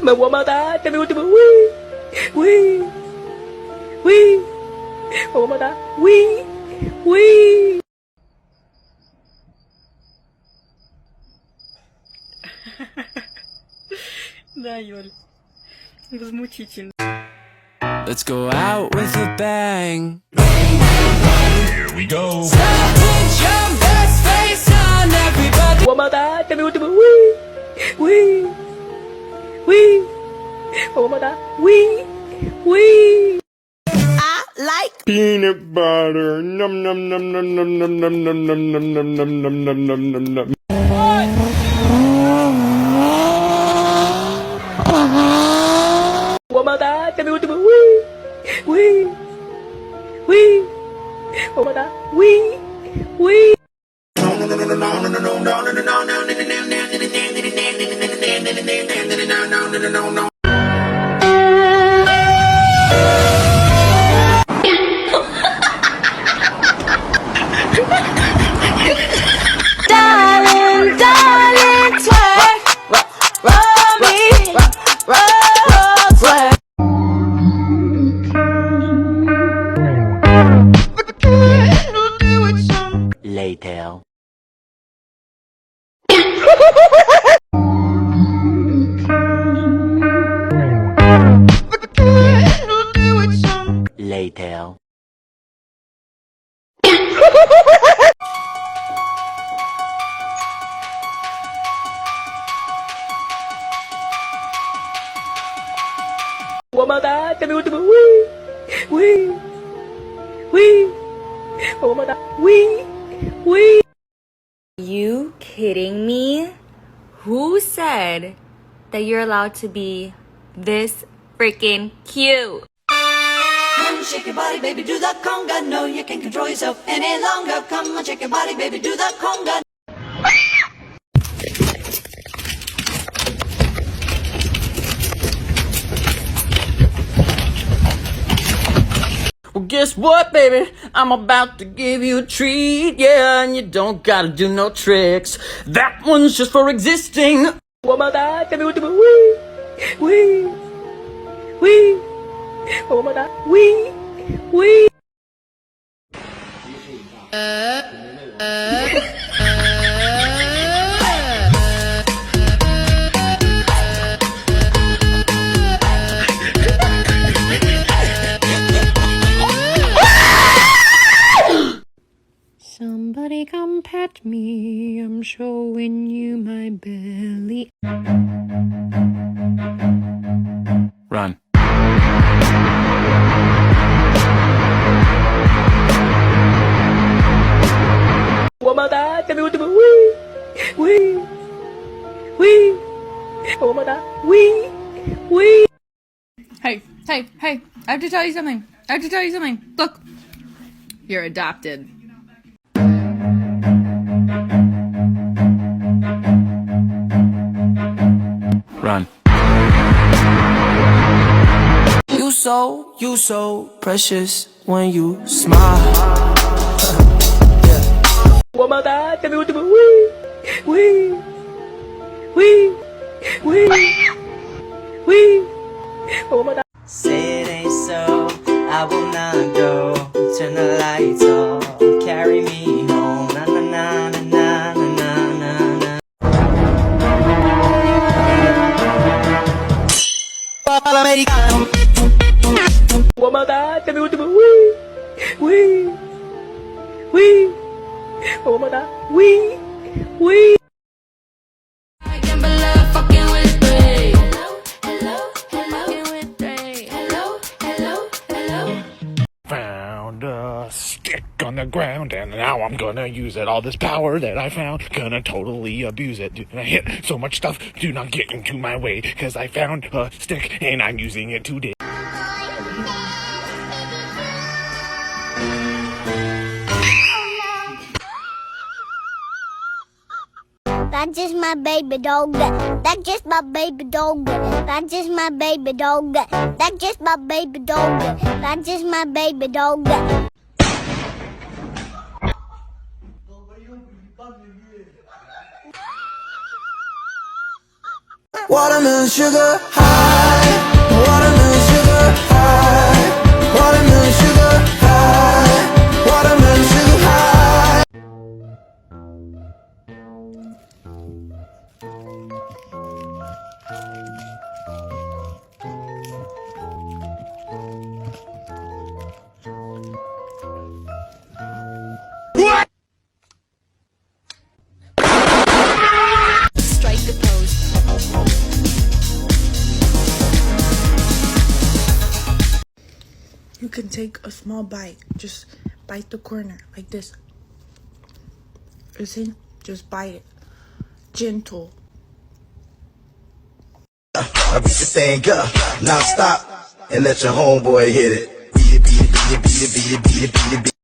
Me voy a matar, este es mi último. Uy, uy, uy. Me voy a matar. Uy, uy. Да, Юль. Возмутительно. Let's go out with a bang. Here we go. So put your best face on, everybody. Voy a matar, este es mi último. Uy, uy, uy. Me voy a matar. Uy, uy. Like Peanut butter. Num num num num num num num num num num num num num num num num num. Voy a matar, este es mi último. Uy, uy, uy. Voy a matar. Uy, uy. darling, darling, twerk, roll me, roll, twerk. Later. Later. Voy a matar, este es mi último. Uy, uy, uy. Voy a matar. Uy, uy. You kidding me? Who said that you're allowed to be this freaking cute? Come shake your body, baby, do the conga. No, you can't control yourself any longer. Come on, shake your body, baby, do the conga. Well, guess what, baby? I'm about to give you a treat, yeah, and you don't gotta do no tricks. That one's just for existing. Voy a matar, este es mi último. Uy, uy, uy. Voy a matar. Uy, uy. Somebody come pet me, I'm showing you my belly. Run. Voy a matar, este es mi último. Uy, uy, uy. Voy a matar. Uy, uy. Hey, I have to tell you something. Look, you're adopted. Run. You so precious when you smile. Voy a matar, este es mi último. Uy, uy, uy, uy, uy. Voy a matar. Say it ain't so, I will not go. Turn the lights off, carry me home. Na na na na na na na na. Papa americano. Voy a matar, este es mi último. Uy, uy, uy. Voy a matar. Uy, uy. I can't believe fucking with me. Found a stick on the ground, and now I'm gonna use it. All this power that I found, gonna totally abuse it. And I hit so much stuff, do not get into my way, cause I found a stick, and I'm using it today. That's just my baby dog. That's just my baby dog. That's just my baby dog. That's just my baby dog. That's just my baby dog. Watermelon sugar high. Watermelon sugar high. Watermelon sugar high. Watermelon sugar high. Strike the pose. You can take a small bite. Just bite the corner like this. You see? Just bite it. Gentle. I beat the thing up, now stop, and let your homeboy hit it. Beat it, beat it, beat it, beat it, beat it, beat it, beat it, beat it.